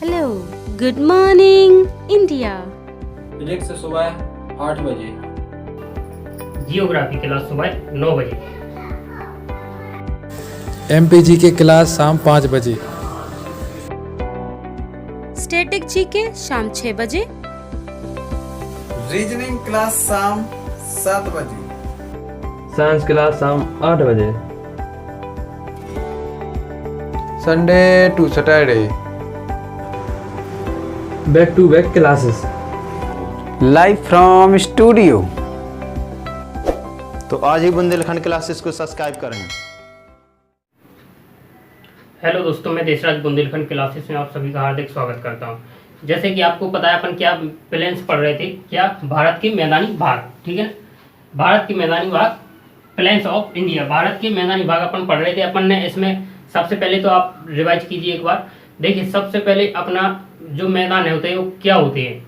Hello, good morning India. Physics सुबह 8 बजे। Geography class सुबह 9 बजे। एमपीजी की क्लास शाम 5 बजे। स्टैटिक जीके शाम 6 बजे। रीजनिंग क्लास शाम 7 बजे। साइंस क्लास शाम 8 बजे। Sunday to Saturday back to back classes. Live from studio. तो आज ही बुंदेलखंड क्लासेस को सब्सक्राइब करें। हेलो दोस्तों, मैं देशराज बुंदेलखंड क्लासेस में आप सभी का हार्दिक स्वागत करता हूं। जैसे कि आपको पता है अपन क्या प्लेन्स पढ़ रहे थे, क्या भारत के मैदानी भाग, ठीक है ना। भारत के मैदानी भाग, प्लेन्स ऑफ इंडिया, भारत के मैदानी भाग अपन पढ़ रहे थे। अपन ने इसमें सबसे पहले तो आप रिवाइज कीजिए एक बार। देखिए, सबसे पहले अपना जो मैदान होते हैं वो क्या होते हैं,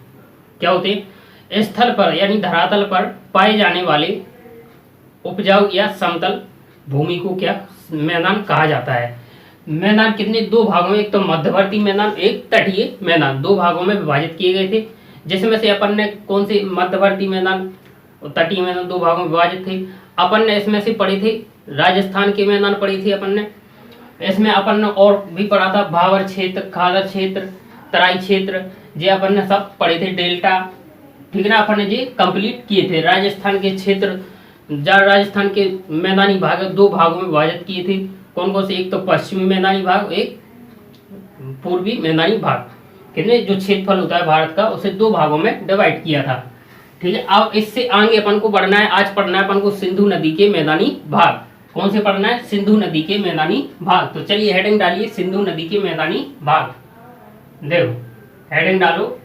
स्थल पर यानी धरातल पर पाए जाने वाले उपजाऊ या समतल भूमि को क्या मैदान कहा जाता है। मैदान कितने, दो भागों में, एक तो मध्यवर्ती मैदान, एक तटीय मैदान, दो भागों में विभाजित किए गए थे। जिसमें से अपन ने कौन से मध्यवर्ती मैदान और तटीय मैदान दो भागों में विभाजित थे। अपन ने इसमें से पढ़े थे राजस्थान के मैदान पढ़ी थी अपन ने। इसमें अपन ने और भी पढ़ा था भावर क्षेत्र, खादर क्षेत्र, तराई क्षेत्र, ये अपन ने सब पढ़े थे। डेल्टा, ठीक है ना, अपन ने ये कंप्लीट किए थे। राजस्थान के क्षेत्र, राजस्थान के मैदानी भाग दो भागों में विभाजित किए थे। कौन कौन से, एक तो पश्चिमी मैदानी भाग, एक पूर्वी मैदानी भाग। कितने, जो क्षेत्रफल होता है भारत का, उसे दो भागों में डिवाइड किया था, ठीक है। अब इससे आगे अपन को बढ़ना है, आज पढ़ना है अपन को सिंधु नदी के मैदानी भाग। कौन से पढ़ना है, सिंधु नदी के मैदानी भाग। तो चलिए हेडिंग डालिए, सिंधु नदी के मैदानी भाग। देखो हेडिंग डालो,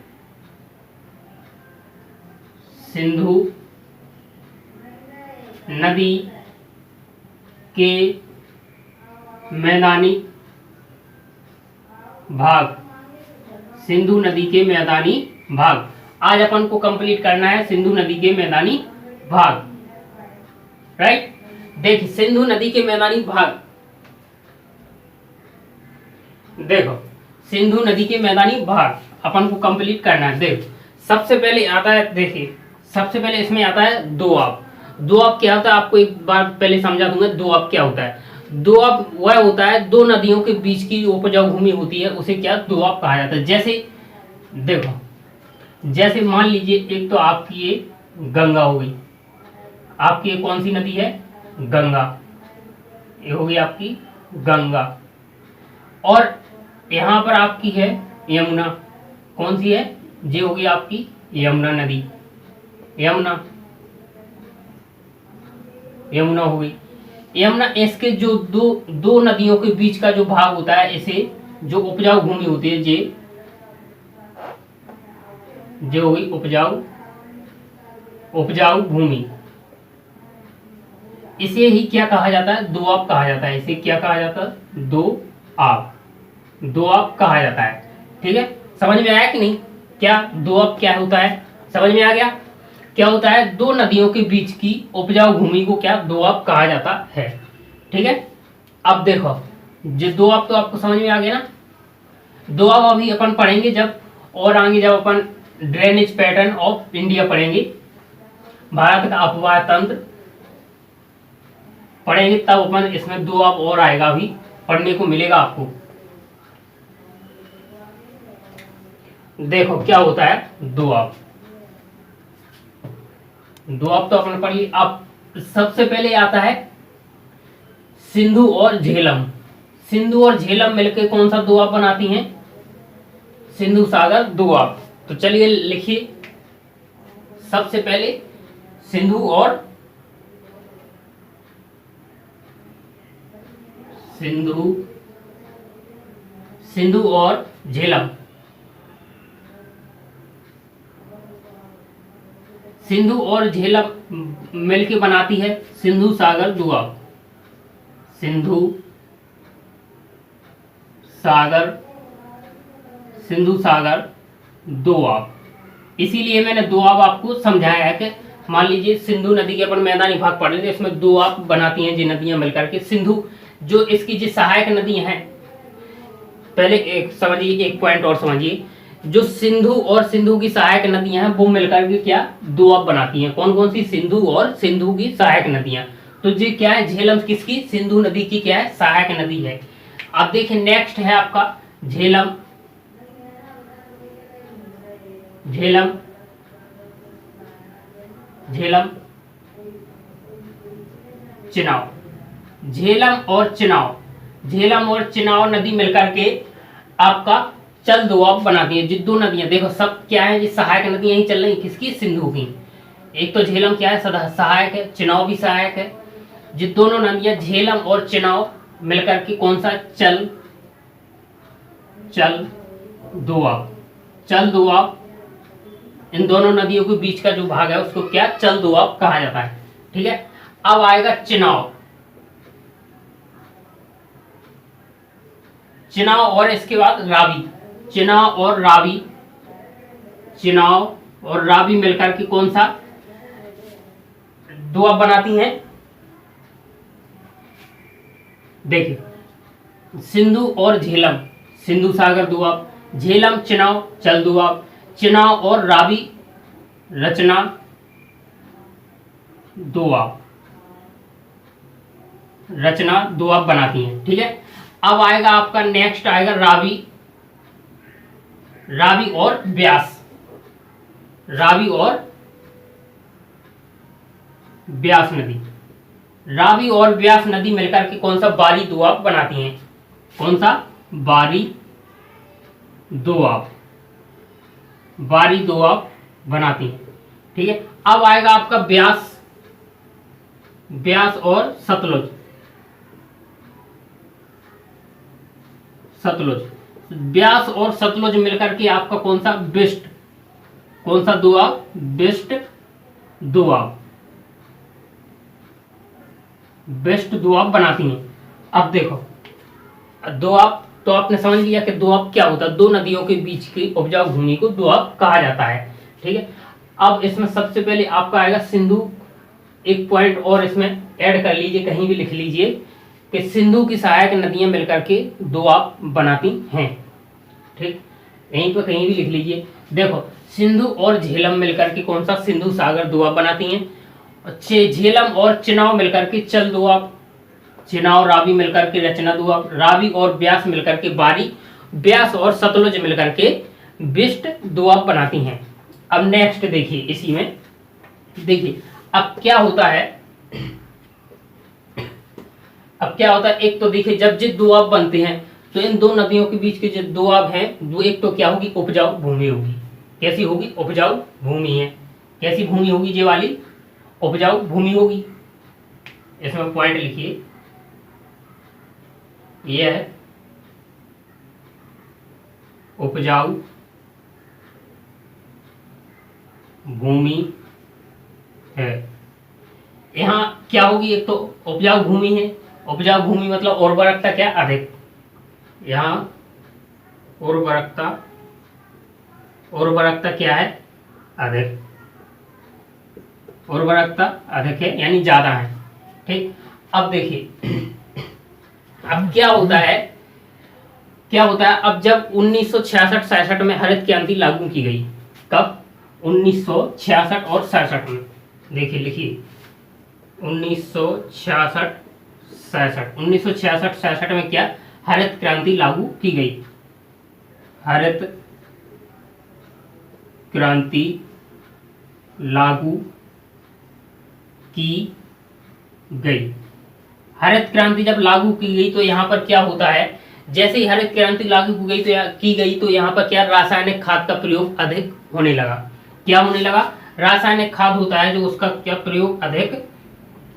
सिंधु नदी के मैदानी भाग, सिंधु नदी के मैदानी भाग। आज अपन को कंप्लीट करना है सिंधु नदी के मैदानी भाग, राइट। देखिए सिंधु नदी के मैदानी भाग, देखो सिंधु नदी के मैदानी भाग अपन को कंप्लीट करना है। देखो सबसे पहले आता है, देखिए सबसे पहले इसमें आता है दोआब। दोआब क्या होता है, आपको एक बार पहले समझा दूंगा दोआब क्या होता है। दोआब वह होता है, दो नदियों के बीच की उपजाऊ भूमि होती है, उसे क्या दोआब कहा जाता है। जैसे देखो, जैसे मान लीजिए एक तो आपकी ये गंगा हो गई, आपकी ये कौन सी नदी है, गंगा, ये होगी आपकी गंगा। और यहाँ पर आपकी है यमुना, कौन सी है, ये होगी आपकी यमुना नदी, यमुना हो गई। यमुना, इसके जो दो नदियों के बीच का जो भाग होता है, इसे जो उपजाऊ भूमि होती है, ये हो गई उपजाऊ भूमि। इसे ही क्या कहा जाता है, दोआब कहा जाता है। इसे क्या कहा जाता है, दोआब कहा जाता है, ठीक है। समझ में आया कि नहीं, क्या दोआब क्या होता है, समझ में आ गया। क्या होता है, दो नदियों के बीच की उपजाऊ भूमि को क्या दोआब कहा जाता है, ठीक है। अब देखो, जो दोआब तो आपको समझ में आ गया ना। दोआब अभी अपन पढ़ेंगे जब, और आगे जब अपन ड्रेनेज पैटर्न ऑफ इंडिया पढ़ेंगे, भारत का अपवाह तंत्र पढ़ेंगे, तब अपन इसमें दोआब और आएगा, अभी पढ़ने को मिलेगा आपको। देखो क्या होता है दोआब। दोआब तो अपन पढ़ ली। अब सबसे पहले आता है सिंधु और झेलम। सिंधु और झेलम मिलकर कौन सा दोआब बनाती हैं, सिंधु सागर दोआब। तो चलिए लिखिए, सबसे पहले सिंधु और झेलम, सिंधु और झेलम मिलके बनाती है सिंधु सागर दोआब। सिंधु सागर दोआब। इसीलिए मैंने दोआब आपको समझाया है कि मान लीजिए सिंधु नदी के अपन मैदानी भाग पढ़ रहे थे, इसमें दोआब बनाती हैं जी नदियां मिलकर के। सिंधु जो इसकी जो सहायक नदियां हैं, पहले एक समझिए, एक पॉइंट और समझिए। जो सिंधु और सिंधु की सहायक नदियां हैं वो मिलकर के क्या दोआब बनाती हैं। कौन कौन सी? सिंधु और सिंधु की सहायक नदियां। तो ये क्या है? झेलम किसकी? सिंधु नदी की क्या है? सहायक नदी है। अब देखिए नेक्स्ट है आपका झेलम। झेलम झेलम चिनाव। झेलम और चिनाव, झेलम और चिनाव नदी मिलकर के आपका चल दोआब बनाती है। जो दो नदियां देखो सब क्या है? ये सहायक नदियां ही चल रही, किसकी? सिंधु की। एक तो झेलम क्या है? सदा सहायक है, चिनाव भी सहायक है। जो दोनों नदियां झेलम और चिनाव मिलकर के कौन सा? चल दोआब। चल दोआब, इन दोनों नदियों के बीच का जो भाग है उसको क्या? चल दोआब कहा जाता है। ठीक है। अब आएगा चिनाव। चिनाव और इसके बाद रावी। चिनाव और रावी, चिनाव और रावी मिलकर के कौन सा दोआब बनाती हैं? देखिए सिंधु और झेलम, सिंधु सागर दोआब। झेलम चिनाव चल दोआब। चिनाव और रावी रचना दोआब, रचना दोआब बनाती हैं। ठीक है। अब आएगा आपका नेक्स्ट आएगा रावी। रावी और ब्यास। रावी और ब्यास नदी। रावी और ब्यास नदी मिलकर के कौन सा? बारी दोआब बनाती हैं। कौन सा? बारी दोआब, बारी दोआब बनाती हैं। ठीक है। अब आएगा आपका ब्यास। ब्यास और सतलुज। सतलुज, ब्यास और सतलुज मिलकर के आपका कौन सा? बिस्ट। कौन सा दोआब? बिस्ट दोआब, बिस्ट दोआब बनाती हैं। अब देखो दोआब तो आपने समझ लिया कि दोआब क्या होता है? दो नदियों के बीच की उपजाऊ भूमि को दोआब कहा जाता है। ठीक है। अब इसमें सबसे पहले आपका आएगा सिंधु। एक पॉइंट और इसमें ऐड कर लीजिए, कहीं भी लिख लीजिए कि सिंधु की सहायक नदियां मिलकर के दोआब बनाती हैं। ठीक, यहीं पर कहीं भी लिख लीजिए। देखो सिंधु और झेलम मिलकर के कौन सा? सिंधु सागर दोआब बनाती हैं। झेलम और चिनाव मिलकर के चल दोआब। चिनाव रावी मिलकर के रचना दोआब। रावी और ब्यास मिलकर के बारी। ब्यास और सतलुज मिलकर के बिस्ट दोआब बनाती हैं। अब नेक्स्ट देखिए, इसी में देखिए अब क्या होता है। अब क्या होता है? एक तो देखिए जब जो दोआब बनते हैं तो इन दो नदियों के बीच के जो दोआब हैं वो एक तो क्या होगी? उपजाऊ भूमि होगी। कैसी होगी? उपजाऊ भूमि है। कैसी भूमि होगी? ये वाली उपजाऊ भूमि होगी। इसमें पॉइंट लिखिए, ये है उपजाऊ भूमि है। यहाँ क्या होगी? एक तो उपजाऊ भूमि है। उपजाऊ भूमि मतलब उर्वरकता क्या? अधिक। यहाँ उर्वरकता क्या है? अधिक। उर्वरकता अधिक है यानी ज्यादा है। ठीक। अब देखिए अब क्या होता है? क्या होता है? अब जब 1966-67 में हरित क्रांति लागू की गई। कब? 1966 और 67 में। देखिए लिखिए 1966-67 में क्या? हरित क्रांति लागू की गई। हरित क्रांति लागू की गई। हरित क्रांति जब लागू की गई तो यहाँ पर क्या होता है? जैसे ही हरित क्रांति लागू की गई तो यहाँ पर क्या? रासायनिक खाद का प्रयोग अधिक होने लगा। क्या होने लगा? रासायनिक खाद होता है जो उसका क्या प्रयोग अधिक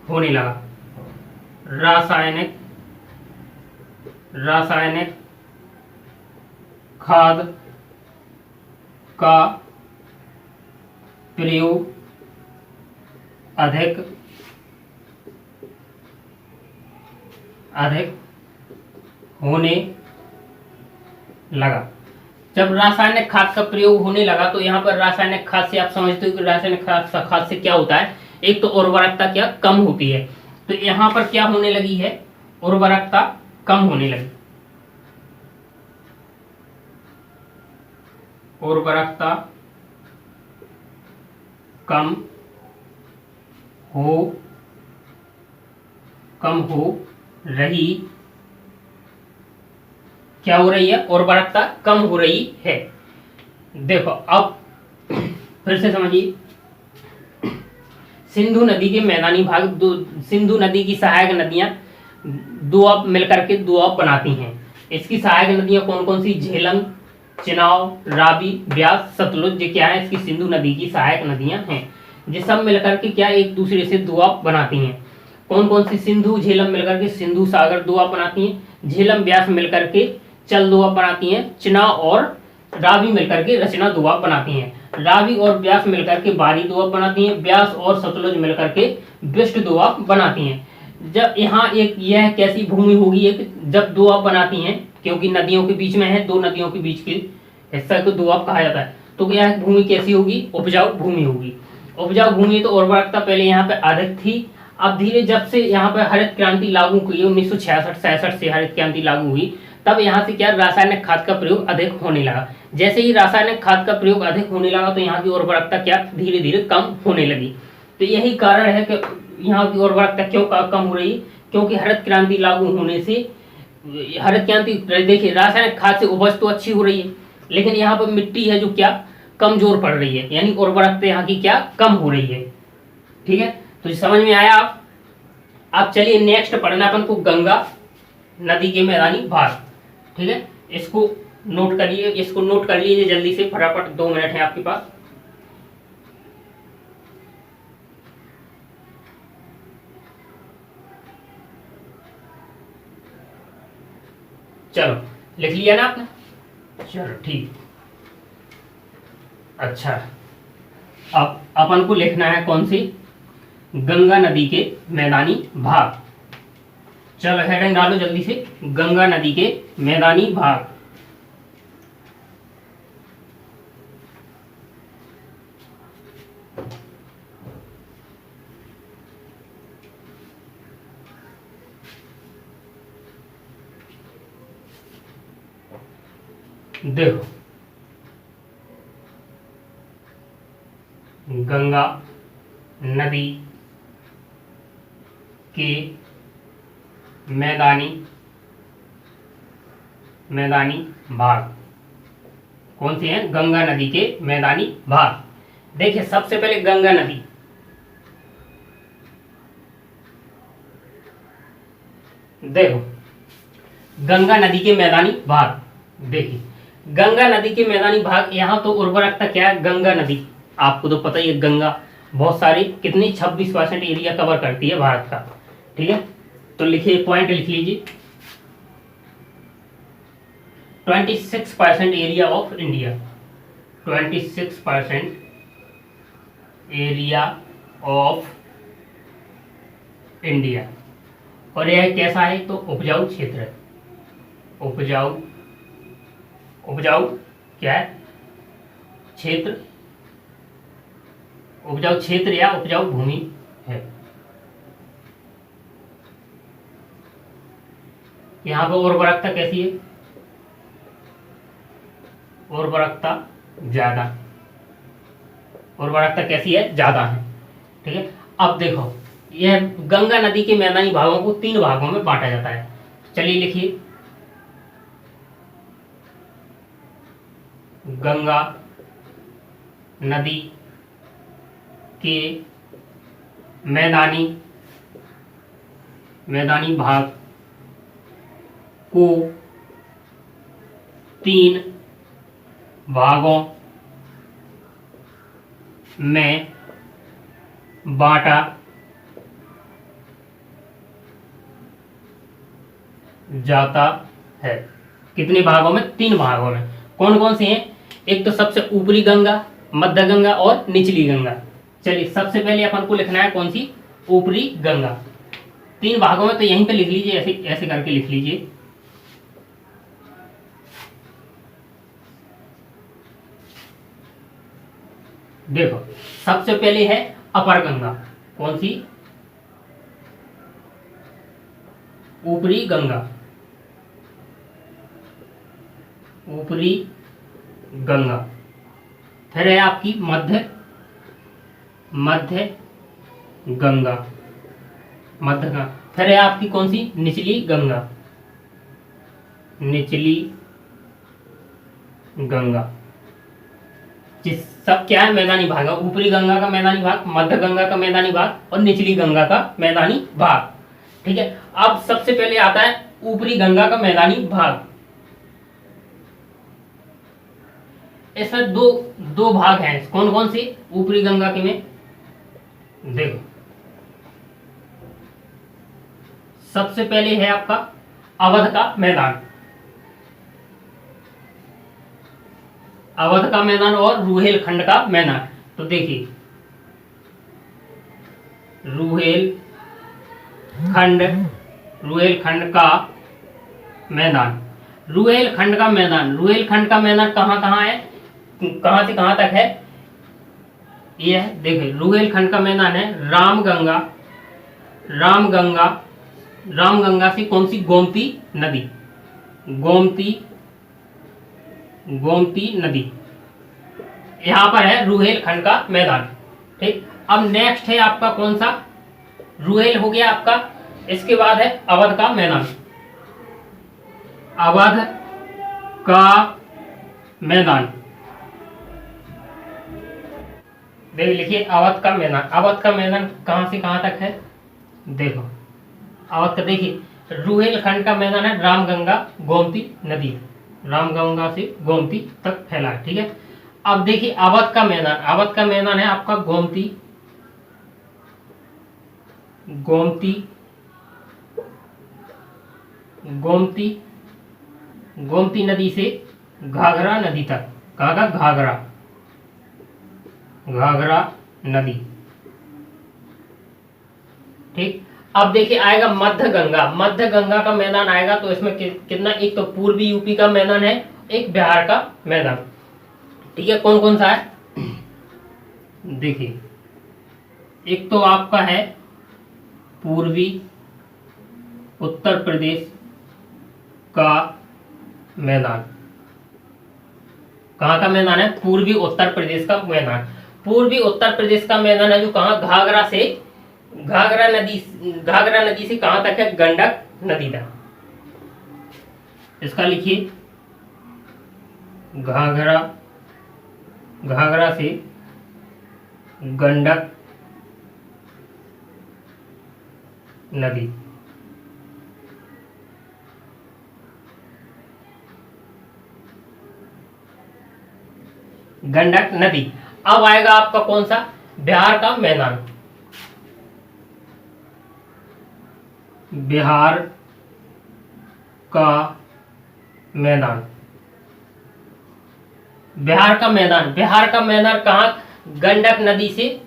होने लगा। रासायनिक खाद का प्रयोग अधिक होने लगा। जब रासायनिक खाद का प्रयोग होने लगा तो यहाँ पर रासायनिक खाद से आप समझते हो कि रासायनिक खाद से क्या होता है? एक तो उर्वरकता क्या कम होती है। तो यहाँ पर क्या होने लगी है? उर्वरकता कम होने लगी। उर्वरकता कम हो रही, क्या हो रही है? उर्वरकता कम हो रही है। देखो अब फिर से समझिए, सिंधु नदी के मैदानी भाग सिंधु नदी की सहायक नदियां दोआब मिलकर के दोआब बनाती हैं। इसकी सहायक नदियां कौन कौन सी? झेलम, चिनाब, रावी, ब्यास, सतलुज। ये क्या है? इसकी सिंधु नदी की सहायक नदियां हैं। ये सब मिलकर के क्या एक दूसरे से दोआब बनाती हैं। कौन कौन सी? सिंधु झेलम मिलकर के सिंधु सागर दोआब बनाती हैं। झेलम ब्यास मिलकर के चल दोआब बनाती हैं। चिनाब और रावी मिलकर के रचना दोआब बनाती हैं। रावी और ब्यास मिलकर के बारी दोआब बनाती हैं। ब्यास और सतलुज मिलकर के बिष्ट दोआब बनाती हैं। जब यहाँ एक यह कैसी भूमि होगी? एक जब दोआब बनाती हैं, क्योंकि नदियों के बीच में है, दो नदियों के बीच के हिस्सा को दोआब कहा जाता है, तो यह भूमि कैसी होगी? उपजाऊ भूमि होगी। उपजाऊ भूमि तो उर्वरकता पहले यहाँ पे अधिक थी। अब धीरे जब से यहाँ पे हरित क्रांति लागू हुई, 1966-66 से हरित क्रांति लागू हुई, तब यहाँ से क्या रासायनिक खाद का प्रयोग अधिक होने लगा। जैसे ही रासायनिक खाद का प्रयोग अधिक होने लगा तो यहाँ की उर्वरकता क्या धीरे धीरे कम होने लगी। तो यही कारण है कि यहाँ की उर्वरकता क्यों कम हो रही है, क्योंकि हरित क्रांति लागू होने से, हरित क्रांति देखिए रासायनिक खाद से उपज तो अच्छी हो रही है, लेकिन यहाँ पर मिट्टी है जो क्या कमजोर पड़ रही है, यानी उर्वरकता यहाँ की क्या कम हो रही है। ठीक है, तो समझ में आया आप? अब चलिए नेक्स्ट पढ़ना अपन को गंगा नदी के मैदानी भाग। ठीक है, इसको नोट करिए, इसको नोट कर लीजिए जल्दी से, फटाफट 2 मिनट है आपके पास। चलो लिख लिया ना आपने? चलो ठीक। अच्छा, अब अपन को लिखना है कौन सी? गंगा नदी के मैदानी भाग। चलो हेडिंग डालो जल्दी से, गंगा नदी के मैदानी भाग। देखो, गंगा नदी के मैदानी भाग कौन से हैं? गंगा नदी के मैदानी भाग। देखिए सबसे पहले गंगा नदी, देखो गंगा नदी के मैदानी भाग। देखिए गंगा नदी के मैदानी भाग, यहाँ तो उर्वरकता क्या है? गंगा नदी आपको तो पता ही है, गंगा बहुत सारी कितनी 26% एरिया कवर करती है भारत का। ठीक है, तो लिखिए, पॉइंट लिख लीजिए, 26% area of India, 26% area of India. और यह कैसा है? तो उपजाऊ क्षेत्र है। उपजाऊ क्या है? क्षेत्र, उपजाऊ क्षेत्र या उपजाऊ भूमि है। यहाँ पर उर्वरकता कैसी है? उर्वरकता ज्यादा, उर्वरकता कैसी है? ज्यादा है। ठीक है, अब देखो यह गंगा नदी के मैदानी भागों को 3 भागों में बांटा जाता है। चलिए लिखिए, गंगा नदी के मैदानी भाग को 3 भागों में बांटा जाता है। कितने भागों में? 3 भागों में। कौन कौन से हैं? एक तो सबसे ऊपरी गंगा, मध्य गंगा और निचली गंगा। चलिए सबसे पहले अपन को लिखना है कौन सी? ऊपरी गंगा। 3 भागों में, तो यहीं पे लिख लीजिए, ऐसे ऐसे करके लिख लीजिए। देखो सबसे पहले है अपर गंगा। कौन सी? ऊपरी गंगा। ऊपरी गंगा फिर है आपकी मध्य गंगा, मध्य गंगा। फिर है आपकी कौन सी, निचली गंगा, निचली गंगा। जिस सब क्या है, मैदानी भाग है। ऊपरी गंगा का मैदानी भाग, मध्य गंगा का मैदानी भाग और निचली गंगा का मैदानी भाग। ठीक है, अब सबसे पहले आता है ऊपरी गंगा का मैदानी भाग। इसमें दो भाग हैं। कौन कौन से ऊपरी गंगा के में, देखो सबसे पहले है आपका अवध का मैदान, अवध का मैदान और रुहेलखंड का मैदान। तो देखिए रुहेलखंड का मैदान, रुहेलखंड का मैदान, रुहेलखंड का मैदान कहाँ है, कहाँ से कहाँ तक है, ये है। देखिए रुहेलखंड का मैदान है रामगंगा से कौन सी, गोमती नदी, गोमती नदी, यहां पर है रुहेलखंड का मैदान। ठीक, अब नेक्स्ट है आपका कौन सा, रुहेल हो गया आपका, इसके बाद है अवध का मैदान, अवध का मैदान। देखिए लिखिए अवध का मैदान, अवध का मैदान कहां से कहां तक है, देखो अवध का, देखिए रुहेलखंड का मैदान है रामगंगा गोमती नदी, रामगंगा से गोमती तक फैला है। ठीक है, अब देखिए अवध का मैदान, अवध का मैदान है आपका गोमती नदी से घाघरा नदी तक, कहाँ का, घाघरा नदी। ठीक, अब देखिए आएगा मध्य गंगा का मैदान आएगा। तो इसमें कितना, एक तो पूर्वी यूपी का मैदान है, एक बिहार का मैदान। ठीक है, कौन कौन सा है, देखिए एक तो आपका है पूर्वी उत्तर प्रदेश का मैदान, कहाँ का मैदान है, पूर्वी उत्तर प्रदेश का मैदान। पूर्वी उत्तर प्रदेश का मैदान है जो कहाँ, घाघरा नदी से कहां तक है, गंडक नदी तक। इसका लिखिए घाघरा से गंडक नदी। गंडक नदी। अब आएगा आपका कौन सा, बिहार का मैदान, बिहार का मैदान, बिहार का मैदान कहाँ, गंडक नदी से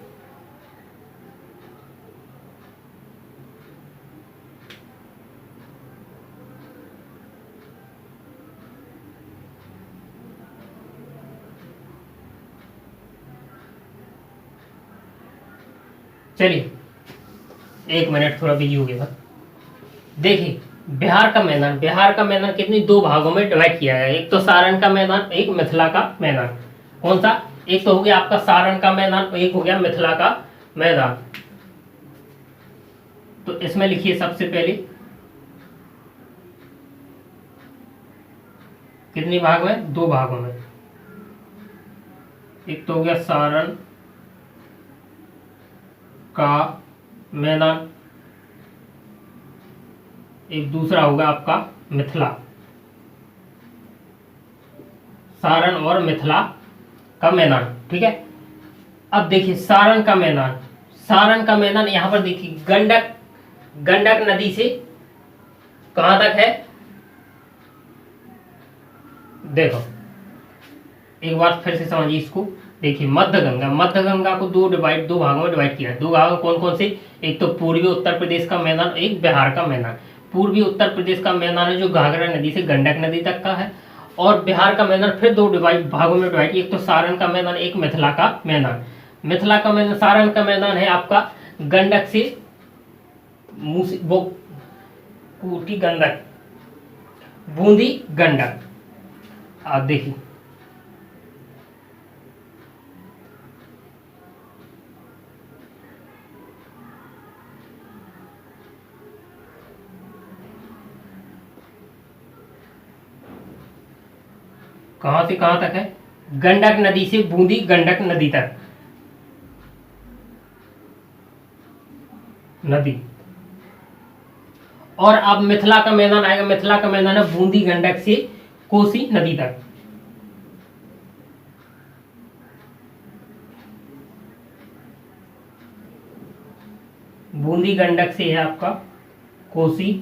चलिए एक मिनट, थोड़ा बिजी हो गया। देखिए बिहार का मैदान कितनी, दो भागों में डिवाइड किया गया है। एक तो सारण का मैदान, एक मिथिला का मैदान। कौन सा, एक तो हो गया आपका सारण का मैदान और एक हो गया मिथिला का मैदान। तो इसमें लिखिए सबसे पहले कितनी भाग में, दो भागों में। एक तो हो गया सारण का मैदान, एक दूसरा होगा आपका मिथिला, सारण और मिथिला का मैदान। ठीक है, अब देखिए सारण का मैदान यहां पर देखिए गंडक नदी से कहां तक है, देखो एक बार फिर से समझिए इसको। देखिए मध्य गंगा को दो भागों में डिवाइड किया है। दो भाग कौन कौन से, एक तो पूर्वी उत्तर प्रदेश का मैदान, एक बिहार का मैदान। पूर्वी उत्तर प्रदेश का मैदान है जो घाघरा नदी से गंडक नदी तक का है, और बिहार का मैदान फिर दो भागों में डिवाइड, एक तो सारण का मैदान, एक मिथिला का मैदान। मिथिला का मैदान, सारण का मैदान है आपका गंडक से कोटी गंडक, बूंदी गंडक। आप देखिए कहां से कहां तक है? गंडक नदी से बूंदी गंडक नदी तक नदी। और अब मिथिला का मैदान आएगा। मिथिला का मैदान है बूंदी गंडक से कोसी नदी तक। बूंदी गंडक से है आपका कोसी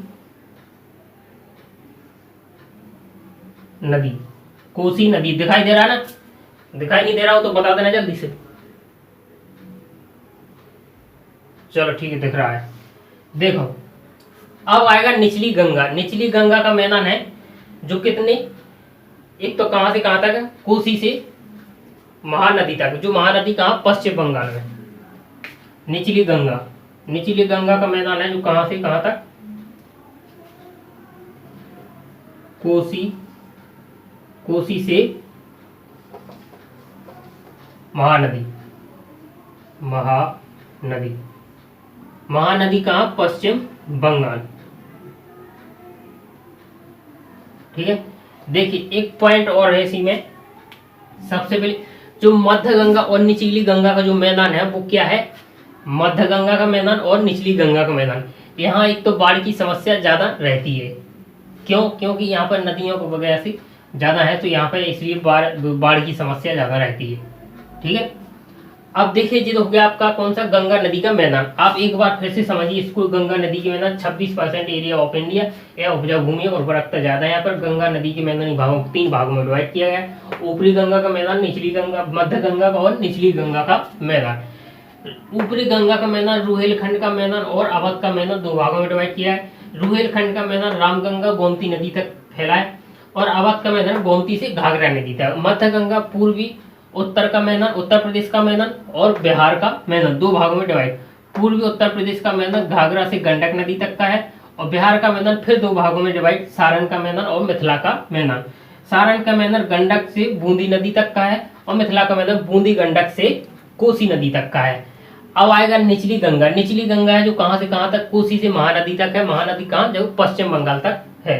नदी। कोसी नदी दिखाई दे रहा ना? दिखाई नहीं दे रहा हो तो बता देना जल्दी से। चलो ठीक है, दिख रहा है। देखो अब आएगा निचली गंगा। निचली गंगा का मैदान है जो कितने, एक तो कहां से कहां तक है? कोसी से महानदी तक। जो महानदी कहां? पश्चिम बंगाल में। निचली गंगा, निचली गंगा का मैदान है जो कहां से कहां तक? कोसी, कोसी से महानदी, महानदी, महानदी कहां? पश्चिम बंगाल। ठीक है, देखिए एक पॉइंट और है इसी में। सबसे पहले जो मध्य गंगा और निचली गंगा का जो मैदान है वो क्या है? मध्य गंगा का मैदान और निचली गंगा का मैदान। यहाँ एक तो बाढ़ की समस्या ज्यादा रहती है। क्यों? क्योंकि यहाँ पर नदियों को वगैरह से ज्यादा है, तो यहाँ पर इसलिए बाढ़ की समस्या ज्यादा रहती है। ठीक है, अब देखिए जी हो गया आपका कौन सा? गंगा नदी का मैदान। आप एक बार फिर से समझिए इसको। गंगा नदी के मैदान 26% एरिया ऑफ इंडिया या उपजाऊ भूमि और उर्वरकता ज्यादा है। यहाँ पर गंगा नदी के मैदानी भागों को 3 भागों में डिवाइड किया गया है। ऊपरी गंगा का मैदान, निचली गंगा, मध्य गंगा का और निचली गंगा का मैदान। ऊपरी गंगा का मैदान रुहेलखंड का मैदान और अवध का मैदान 2 भागों में डिवाइड किया है। रुहेलखंड का मैदान रामगंगा गोमती नदी तक फैला है और अवध का मैदान गोमती से घाघरा नदी तक। मध्य गंगा पूर्वी उत्तर का मैदान, उत्तर प्रदेश का मैदान और बिहार का मैदान 2 भागों में डिवाइड। पूर्वी उत्तर प्रदेश का मैदान घाघरा से गंडक नदी तक का है और बिहार का मैदान फिर 2 भागों में डिवाइड, सारण का मैदान और मिथिला का मैदान। सारण का मैदान गंडक से बूंदी नदी तक का है और मिथिला का मैदान बूंदी गंडक से कोसी नदी तक का है। अब आएगा निचली गंगा। निचली गंगा है जो कहां से कहां तक? कोसी से महानदी तक है। महानदी कहां? जो पश्चिम बंगाल तक है।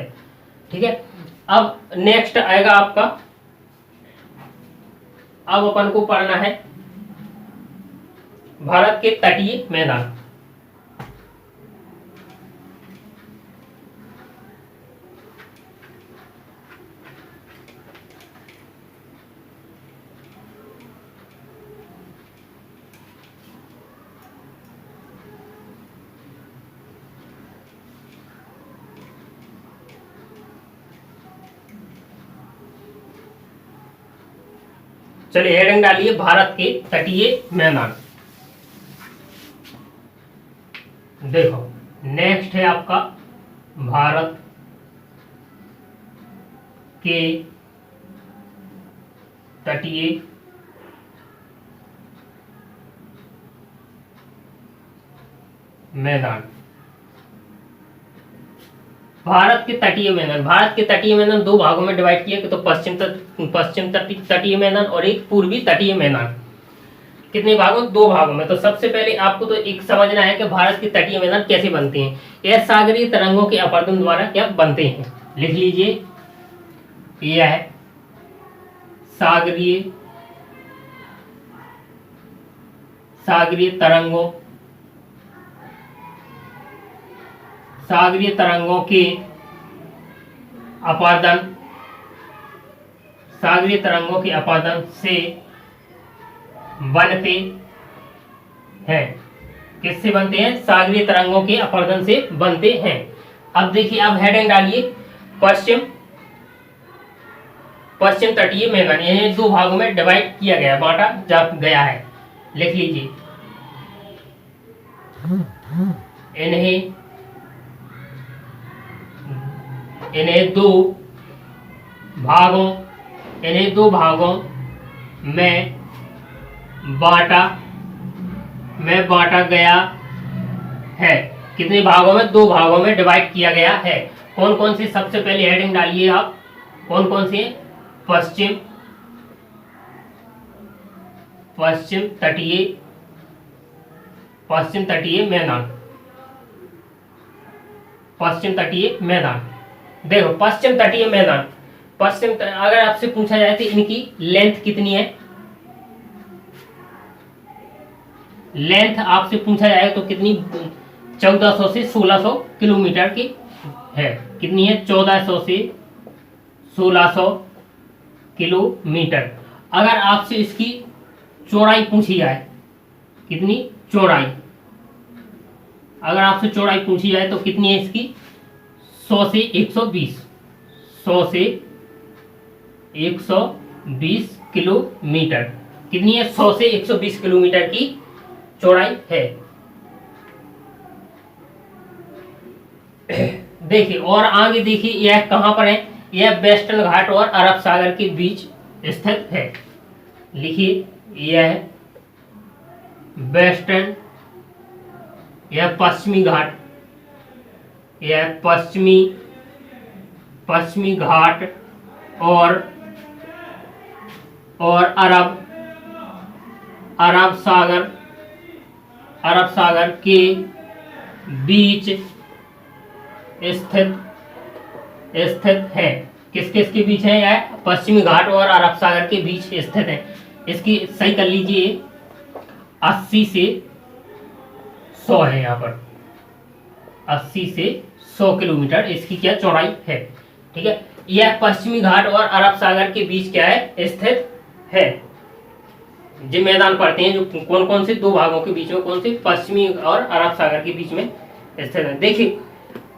ठीक है, अब नेक्स्ट आएगा आपका, अब अपन को पढ़ना है भारत के तटीय मैदान। चलिए हेडिंग डालिए भारत के तटीय मैदान। देखो नेक्स्ट है आपका भारत के तटीय मैदान। भारत के तटीय मैदान। भारत के तटीय मैदान 2 भागों में डिवाइड किया, तो पश्चिम तटीय मैदान और एक पूर्वी तटीय मैदान। कितने भागों? 2 भागों में। तो सबसे पहले आपको तो एक समझना है कि भारत के तटीय मैदान कैसे बनते हैं। यह सागरीय तरंगों के अपरदन द्वारा क्या बनते हैं? लिख लीजिए, यह है सागरीय तरंगों के अपरदन से बनते हैं। किससे बनते हैं? सागरीय तरंगों के अपरदन से बनते हैं। अब देखिए, अब हेडिंग डालिए पश्चिम तटीय मैदान। इन्हें 2 भागों में डिवाइड किया गया, बांटा जा गया है। लिख लीजिए, इन्हें दो भागों में बांटा गया है। कितने भागों में? 2 भागों में डिवाइड किया गया है। कौन कौन से? सबसे पहले हेडिंग डालिए आप, कौन कौन से? पश्चिम तटीय मैदान। देखो पश्चिम पश्चिम अगर आपसे पूछा जाए तो इनकी लेंथ कितनी है, लेंथ आपसे पूछा जाए तो कितनी, 1400 से 1600 किलोमीटर की है। कितनी है, 1400 से 1600 किलोमीटर। अगर आपसे इसकी चौड़ाई पूछी जाए, कितनी चौड़ाई, अगर आपसे चौड़ाई पूछी जाए तो कितनी है इसकी, 100 से 120, 100 से 120 किलोमीटर। कितनी है, 100 से 120 किलोमीटर की चौड़ाई है। देखिए और आगे देखिए यह कहां पर है, यह वेस्टर्न घाट और अरब सागर के बीच स्थित है। लिखिए यह वेस्टर्न, यह पश्चिमी घाट, यह पश्चिमी घाट और अरब सागर के बीच स्थित है। किस किस के बीच है, यह पश्चिमी घाट और अरब सागर के बीच स्थित है। इसकी सही कर लीजिए, 80 से 100 है, यहाँ पर 80 से 100 किलोमीटर इसकी क्या चौड़ाई है। ठीक है, यह पश्चिमी घाट और अरब सागर के बीच क्या है, स्थित है। जो मैदान पड़ते हैं, जो कौन कौन से दो भागों के बीच में, कौन से, पश्चिमी और अरब सागर के बीच में स्थित है। देखिए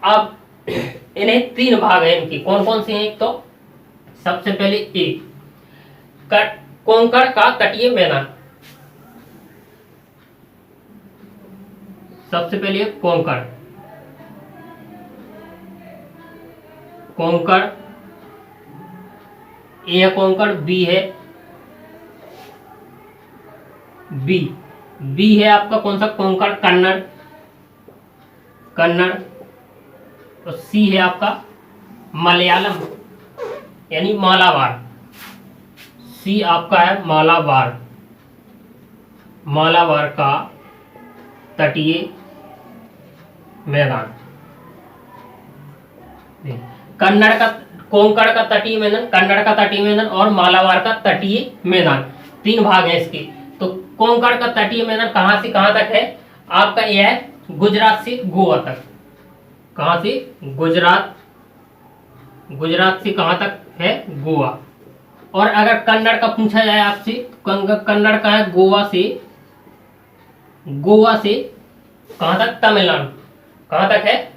अब इन्हें 3 भाग हैं इनके, कौन कौन से हैं। एक तो सबसे पहले कोंकण का तटीय मैदान, सबसे पहले कोंकण ए है कोंकण, बी है बी है आपका कौन सा, कोंकण कन्नड़ और सी है आपका मलयालम यानी मालाबार। सी आपका है मालाबार का तटीय मैदान। कोंकण का तटीय मैदान, कन्नड़ का तटीय मैदान और मालाबार का तटीय मैदान, 3 भाग हैं इसके। तो कोंकण का तटीय मैदान कहां से कहां तक है आपका, यह है गुजरात से गोवा तक। कहां से, गुजरात से कहां तक है, गोवा। और अगर कन्नड़ का पूछा जाए आपसे, कन्नड़ का है गोवा से कहां तक, तमिलनाडु। कहां तक है,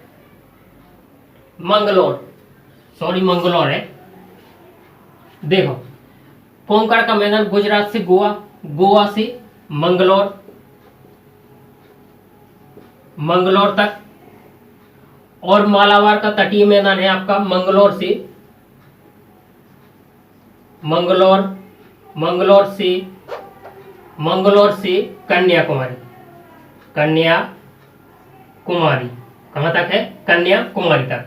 मंगलोर है। देखो कोंकण का मैदान गुजरात से गोवा से मंगलोर तक। और मालाबार का तटीय मैदान है आपका मंगलोर से कन्याकुमारी। कहां तक है, कन्याकुमारी तक।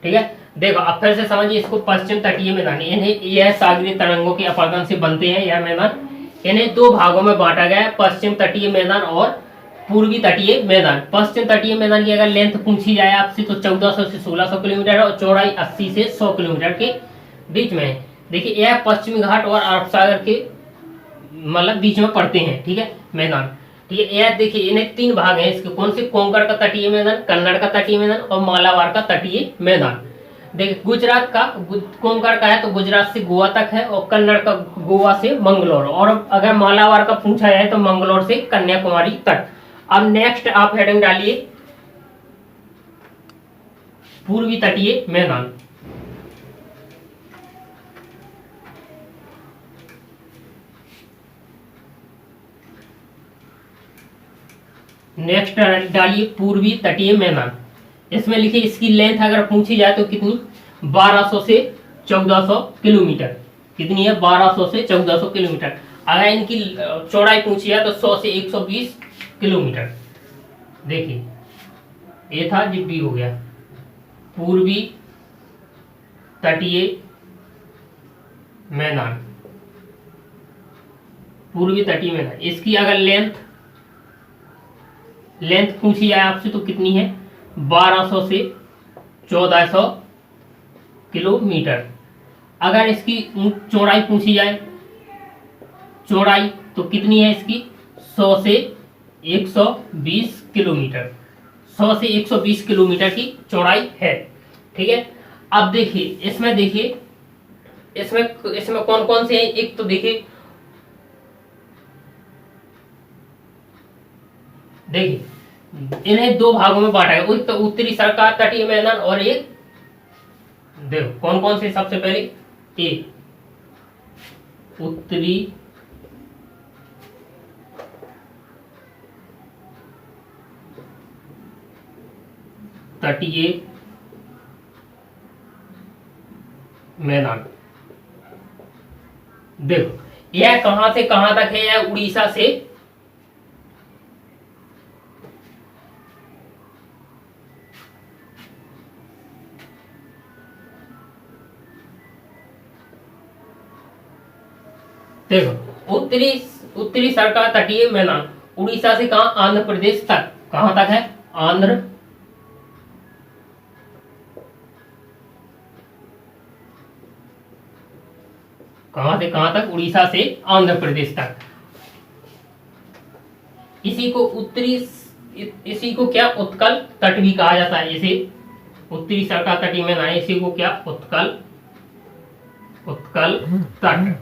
ठीक है, देखो अब फिर से समझिए इसको। पश्चिम तटीय मैदान, इन्हें यह सागरीय तरंगों के अपवर्तन से बनते हैं। यह मैदान, इन्हें 2 भागों में बांटा गया है, पश्चिम तटीय मैदान और पूर्वी तटीय मैदान। पश्चिम तटीय मैदान की अगर लेंथ पूछी जाए आपसे तो 1400 से 1600 किलोमीटर और चौड़ाई 80 से 100 किलोमीटर के बीच में है। देखिए यह पश्चिमी घाट और अरब सागर के मतलब बीच में पड़ते हैं। ठीक है, मैदान। ठीक है, यह देखिए इन्हें 3 भाग हैं इसके, कौन से, कोंकण का तटीय मैदान, कन्नड़ का तटीय मैदान और मालाबार का तटीय मैदान। देखिए गुजरात का, कोंकण का है तो गुजरात से गोवा तक है और कन्नड़ का गोवा से मंगलोर। और अगर मालाबार का पूछा जाए तो मंगलोर से कन्याकुमारी तक। अब नेक्स्ट आप हेडिंग डालिए पूर्वी तटीय मैदान। नेक्स्ट डालिए पूर्वी तटीय मैदान। इसमें लिखिए इसकी लेंथ अगर पूछी जाए तो कितनी, 1200 से 1400 किलोमीटर। कितनी है, 1200 से 1400 किलोमीटर। अगर इनकी चौड़ाई पूछी जाए तो 100 से 120 किलोमीटर। देखिए ये था, जी बी हो गया, पूर्वी तटीय मैदान। पूर्वी तटीय मैदान, इसकी अगर लेंथ पूछी जाए आपसे तो कितनी है, 1200 से 1400 किलोमीटर। अगर इसकी चौड़ाई पूछी जाए, चौड़ाई तो कितनी है इसकी, 100 से 120 किलोमीटर, 100 से 120 किलोमीटर की चौड़ाई है। ठीक है, अब देखिए इसमें, देखिए इसमें कौन कौन से हैं। एक तो देखिए इन्हें दो भागों में बांटा है, एक तो उत्तरी सरकार तटीय मैदान और एक, देखो कौन कौन से, सबसे पहले एक उत्तरी तटीय मैदान। देखो यह कहां से कहां तक है, यह उड़ीसा से देखो उत्तरी सरकार तटीय मैदान उड़ीसा से कहां, आंध्र प्रदेश तक, कहां तक है, आंध्र कहां से कहां तक, उड़ीसा से आंध्र प्रदेश तक। इसी को क्या उत्कल तट भी कहा जाता है, इसे उत्तरी सरकार तटीय मैदान, इसी को क्या उत्कल तट,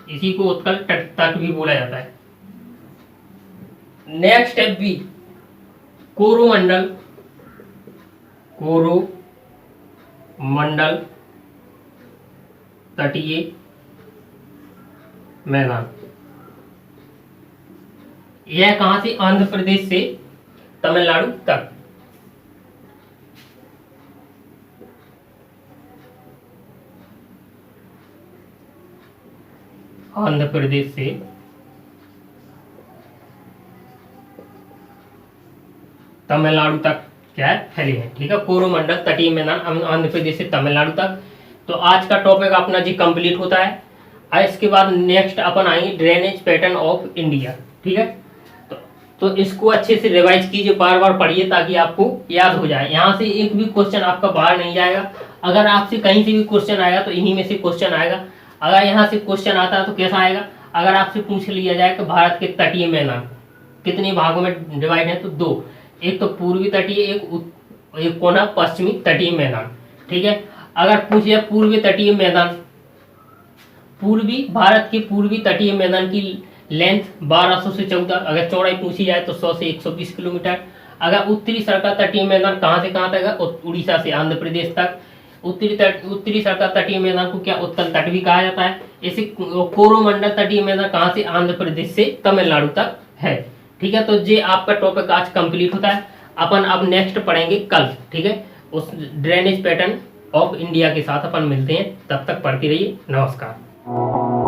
इसी को उत्कल तट भी बोला जाता है। नेक्स्ट स्टेप भी कोरोमंडल तटीय मैदान। यह कहां से, आंध्र प्रदेश से तमिलनाडु तक। आंध्र प्रदेश से तमिलनाडु तक क्या है, फैले हैं। ठीक है, कोरोमंडल तटीय मैदान आंध्र प्रदेश से तमिलनाडु तक। तो आज का टॉपिक अपना जी कंप्लीट होता है। इसके बाद नेक्स्ट अपन आएंगे ड्रेनेज पैटर्न ऑफ इंडिया। ठीक है, तो इसको अच्छे से रिवाइज कीजिए, बार बार पढ़िए ताकि आपको याद हो जाए। यहाँ से एक भी क्वेश्चन आपका बाहर नहीं जाएगा। अगर आपसे कहीं से भी क्वेश्चन आएगा तो इन्हीं में से क्वेश्चन आएगा। अगर यहाँ से क्वेश्चन आता है तो कैसा आएगा, अगर आपसे पूछ लिया जाए कि भारत के तटीय मैदान कितने भागों में डिवाइड है, तो दो, एक तो पूर्वी तटीय, एक कोना पश्चिमी तटीय मैदान। ठीक है, अगर पूछ लिया पूर्वी तटीय मैदान, भारत के पूर्वी तटीय मैदान की लेंथ 1200 से 14, अगर चौड़ाई पूछी जाए तो 100 से 120 किलोमीटर। अगर उत्तरी सरकार तटीय मैदान कहाँ से कहाँ तक है, उड़ीसा से आंध्र प्रदेश तक। उत्तरी सरकार तटीय मैदान को क्या उत्तल तट भी कहा जाता है। इसे कोरोमंडल तटीय मैदान कहाँ से, आंध्र प्रदेश से तमिलनाडु तक है। ठीक है, तो ये आपका टॉपिक आज कंप्लीट होता है। अपन अब नेक्स्ट पढ़ेंगे कल। ठीक है, उस ड्रेनेज पैटर्न ऑफ इंडिया के साथ अपन मिलते हैं, तब तक पढ़ती रहिए। नमस्कार।